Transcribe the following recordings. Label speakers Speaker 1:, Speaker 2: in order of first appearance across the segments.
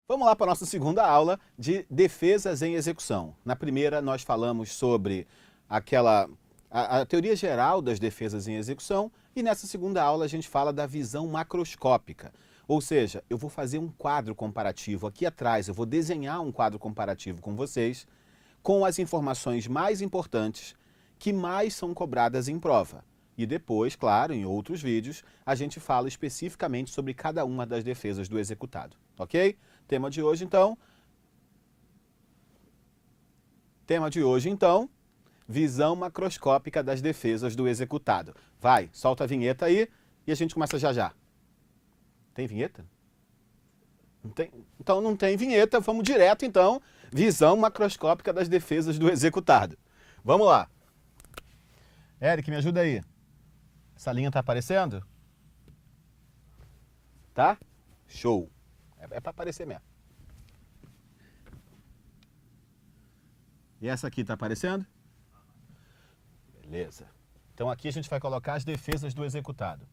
Speaker 1: Vamos lá para a nossa segunda aula de defesas em execução. Na primeira, nós falamos sobre a teoria geral das defesas em execução e nessa segunda aula a gente fala da visão macroscópica. Ou seja, eu vou fazer um quadro comparativo aqui atrás, eu vou desenhar um quadro comparativo com vocês com as informações mais importantes que mais são cobradas em prova. E depois, claro, em outros vídeos, a gente fala especificamente sobre cada uma das defesas do executado, ok? Tema de hoje, então, visão macroscópica das defesas do executado. Vai, solta a vinheta aí e a gente começa já já. Tem vinheta? Não tem? Então não tem vinheta, vamos direto então, visão macroscópica das defesas do executado. Vamos lá. Eric, me ajuda aí. Essa linha tá aparecendo? Tá? Show. É para aparecer mesmo. E essa aqui tá aparecendo? Beleza. Então aqui a gente vai colocar as defesas do executado.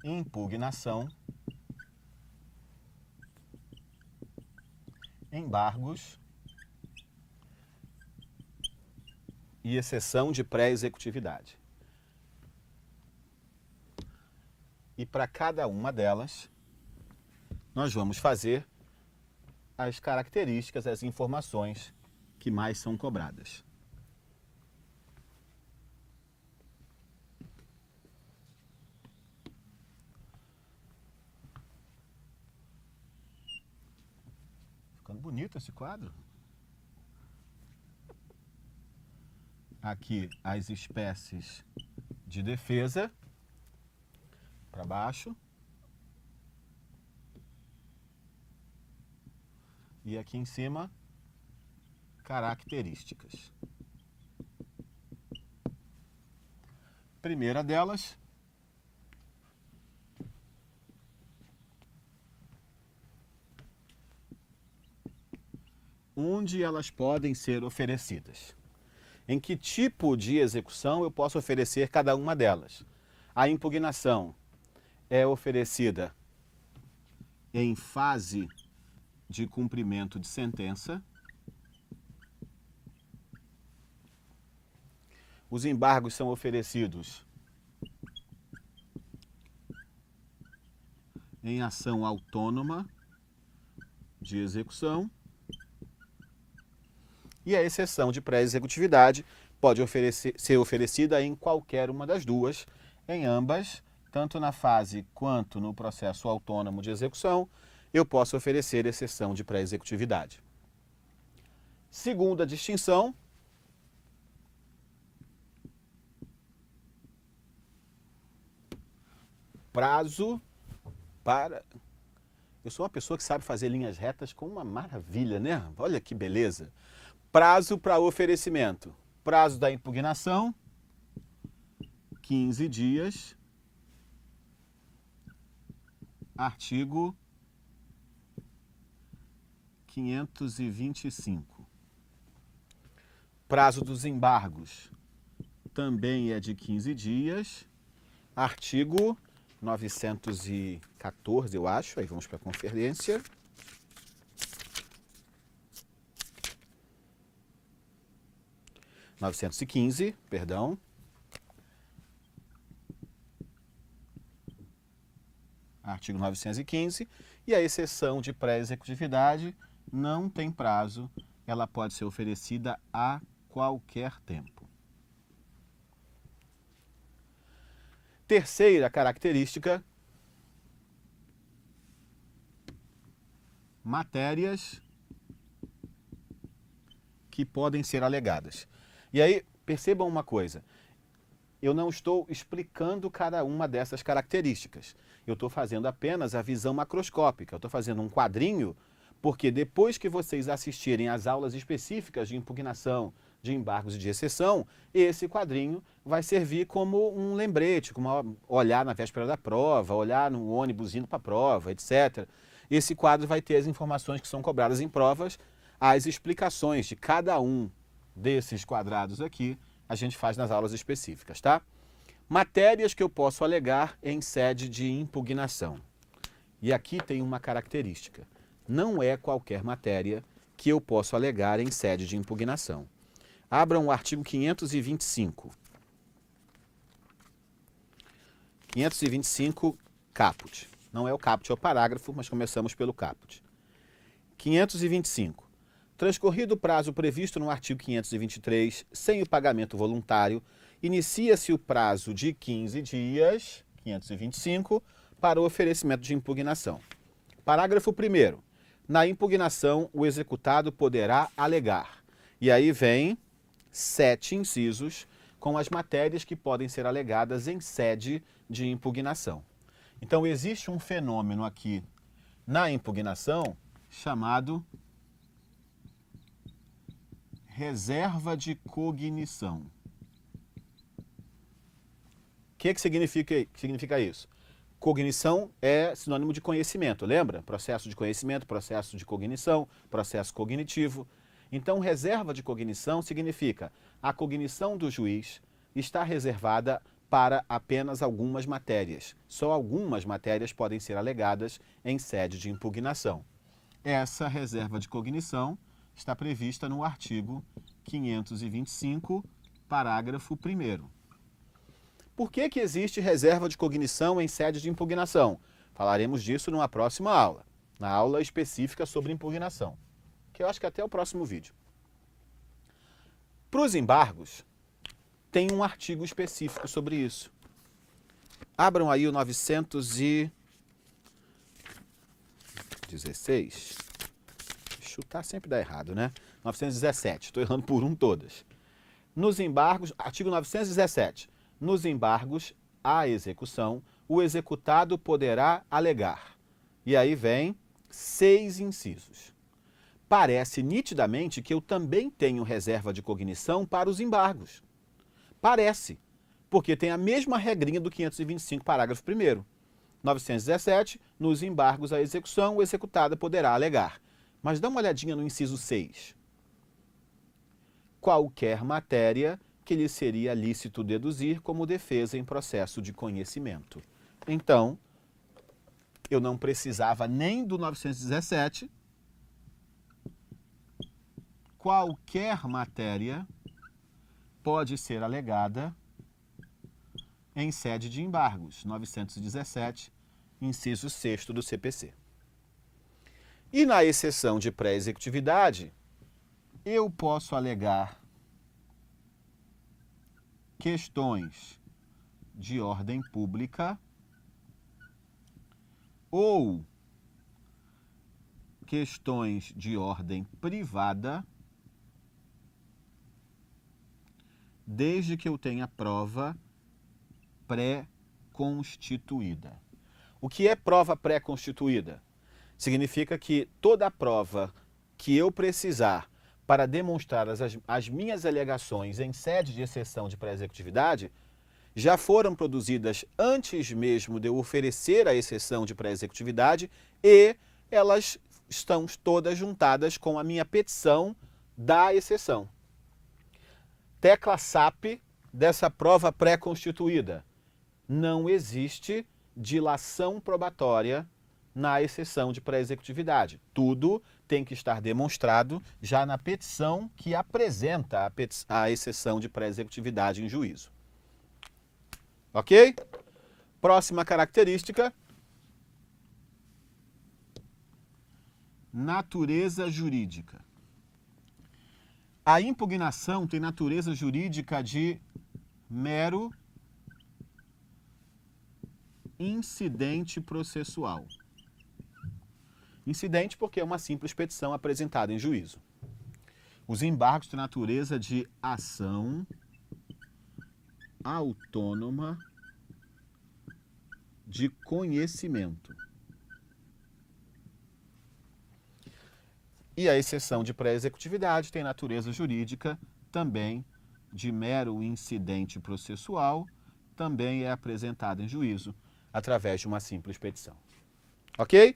Speaker 1: Impugnação, embargos e exceção de pré-executividade. E para cada uma delas, nós vamos fazer as características, as informações que mais são cobradas. Ficando bonito esse quadro. Aqui as espécies de defesa, para baixo. E aqui em cima, características. Primeira delas, onde elas podem ser oferecidas. Em que tipo de execução eu posso oferecer cada uma delas? A impugnação é oferecida em fase de cumprimento de sentença. Os embargos são oferecidos em ação autônoma de execução. E a exceção de pré-executividade pode ser oferecida em qualquer uma das duas, em ambas, tanto na fase quanto no processo autônomo de execução, eu posso oferecer exceção de pré-executividade. Segunda distinção, prazo para... Eu sou uma pessoa que sabe fazer linhas retas com uma maravilha, né? Olha que beleza. Prazo para oferecimento. Prazo da impugnação, 15 dias. Artigo 525. Prazo dos embargos também é de 15 dias. Artigo 914, eu acho. Aí vamos para a conferência. Perdão. Artigo 915. E a exceção de pré-executividade não tem prazo, ela pode ser oferecida a qualquer tempo. Terceira característica, matérias que podem ser alegadas. E aí, percebam uma coisa, eu não estou explicando cada uma dessas características. Eu estou fazendo apenas a visão macroscópica, eu estou fazendo um quadrinho, porque depois que vocês assistirem às aulas específicas de impugnação, de embargos e de exceção, esse quadrinho vai servir como um lembrete, como olhar na véspera da prova, olhar no ônibus indo para a prova, etc. Esse quadro vai ter as informações que são cobradas em provas, as explicações de cada um desses quadrados aqui, a gente faz nas aulas específicas, tá? Matérias que eu posso alegar em sede de impugnação. E aqui tem uma característica. Não é qualquer matéria que eu posso alegar em sede de impugnação. Abram o artigo 525. 525, caput. Não é o caput, é o parágrafo, mas começamos pelo caput. 525. Transcorrido o prazo previsto no artigo 523, sem o pagamento voluntário, inicia-se o prazo de 15 dias, 525, para o oferecimento de impugnação. Parágrafo 1º. Na impugnação, o executado poderá alegar. E aí vem 7 incisos com as matérias que podem ser alegadas em sede de impugnação. Então, existe um fenômeno aqui na impugnação chamado reserva de cognição. O que significa isso? Cognição é sinônimo de conhecimento, lembra? Processo de conhecimento, processo de cognição, processo cognitivo. Então, reserva de cognição significa a cognição do juiz está reservada para apenas algumas matérias. Só algumas matérias podem ser alegadas em sede de impugnação. Essa reserva de cognição está prevista no artigo 525, parágrafo 1º. Por que existe reserva de cognição em sede de impugnação? Falaremos disso numa próxima aula, na aula específica sobre impugnação, que eu acho que até o próximo vídeo. Para os embargos, tem um artigo específico sobre isso. Abram aí o 916. Chutar sempre dá errado, né? 917, estou errando por um todas. Nos embargos, artigo 917. Nos embargos à execução, o executado poderá alegar. E aí vem 6 incisos. Parece nitidamente que eu também tenho reserva de cognição para os embargos. Parece, porque tem a mesma regrinha do 525, parágrafo 1º. 917, nos embargos à execução, o executado poderá alegar. Mas dá uma olhadinha no inciso 6. Qualquer matéria que lhe seria lícito deduzir como defesa em processo de conhecimento. Então, eu não precisava nem do 917. Qualquer matéria pode ser alegada em sede de embargos, 917, inciso 6º do CPC. E na exceção de pré-executividade, eu posso alegar questões de ordem pública ou questões de ordem privada, desde que eu tenha prova pré-constituída. O que é prova pré-constituída? Significa que toda a prova que eu precisar para demonstrar as minhas alegações em sede de exceção de pré-executividade já foram produzidas antes mesmo de eu oferecer a exceção de pré-executividade e elas estão todas juntadas com a minha petição da exceção. Tecla SAP dessa prova pré-constituída. Não existe dilação probatória na exceção de pré-executividade. Tudo tem que estar demonstrado já na petição que apresenta a exceção de pré-executividade em juízo. Ok? Próxima característica. Natureza jurídica. A impugnação tem natureza jurídica de mero incidente processual. Incidente porque é uma simples petição apresentada em juízo. Os embargos têm natureza de ação autônoma de conhecimento. E a exceção de pré-executividade tem natureza jurídica também de mero incidente processual, também é apresentada em juízo através de uma simples petição. Ok?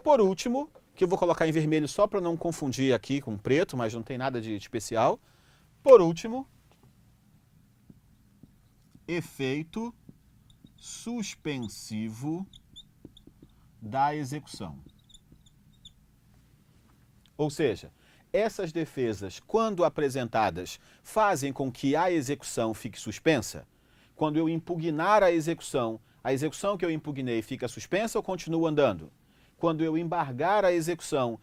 Speaker 1: Por último, que eu vou colocar em vermelho só para não confundir aqui com preto, mas não tem nada de especial. Por último, efeito suspensivo da execução. Ou seja, essas defesas, quando apresentadas, fazem com que a execução fique suspensa? Quando eu impugnar a execução que eu impugnei fica suspensa ou continua andando? Quando eu embargar a execução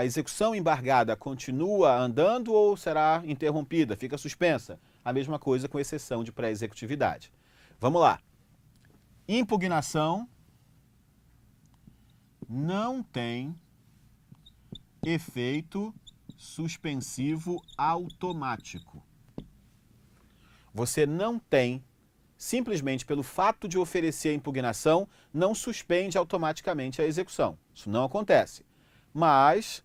Speaker 1: execução embargada continua andando ou será interrompida, fica suspensa? A mesma coisa com exceção de pré-executividade. Vamos lá. Impugnação não tem efeito suspensivo automático. Você não tem, simplesmente pelo fato de oferecer a impugnação, não suspende automaticamente a execução. Isso não acontece. Mas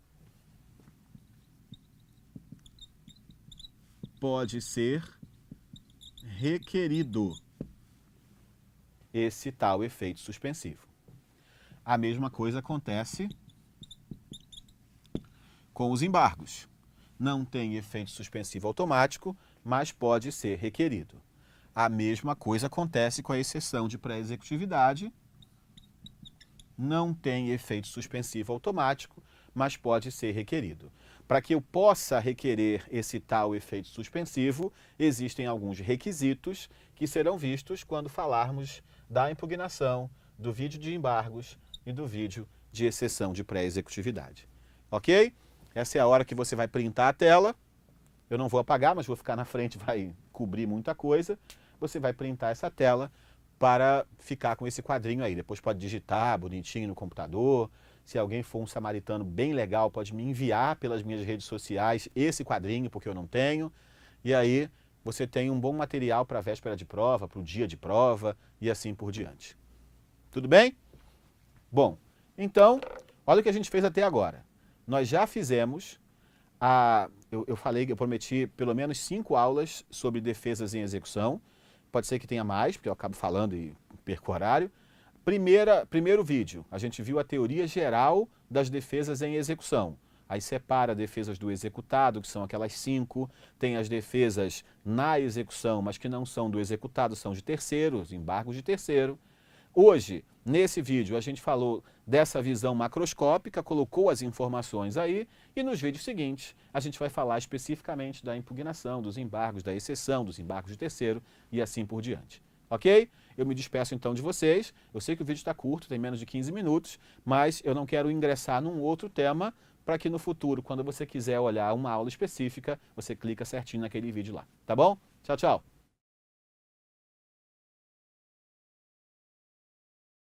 Speaker 1: pode ser requerido esse tal efeito suspensivo. A mesma coisa acontece com os embargos. Não tem efeito suspensivo automático, mas pode ser requerido. A mesma coisa acontece com a exceção de pré-executividade. Não tem efeito suspensivo automático, mas pode ser requerido. Para que eu possa requerer esse tal efeito suspensivo, existem alguns requisitos que serão vistos quando falarmos da impugnação, do vídeo de embargos e do vídeo de exceção de pré-executividade. Ok? Essa é a hora que você vai printar a tela. Eu não vou apagar, mas vou ficar na frente, vai cobrir muita coisa. Você vai printar essa tela para ficar com esse quadrinho aí. Depois pode digitar bonitinho no computador. Se alguém for um samaritano bem legal, pode me enviar pelas minhas redes sociais esse quadrinho, porque eu não tenho. E aí você tem um bom material para a véspera de prova, para o dia de prova e assim por diante. Tudo bem? Bom, então, olha o que a gente fez até agora. Nós já fizemos, eu prometi pelo menos 5 aulas sobre defesas em execução. Pode ser que tenha mais, porque eu acabo falando e perco o horário. Primeiro vídeo, a gente viu a teoria geral das defesas em execução. Aí separa defesas do executado, que são aquelas 5. Tem as defesas na execução, mas que não são do executado, são de terceiro, os embargos de terceiro. Hoje, nesse vídeo, a gente falou dessa visão macroscópica, colocou as informações aí, e nos vídeos seguintes a gente vai falar especificamente da impugnação, dos embargos, da exceção, dos embargos de terceiro e assim por diante. Ok? Eu me despeço então de vocês. Eu sei que o vídeo está curto, tem menos de 15 minutos, mas eu não quero ingressar num outro tema para que no futuro, quando você quiser olhar uma aula específica, você clica certinho naquele vídeo lá. Tá bom? Tchau, tchau!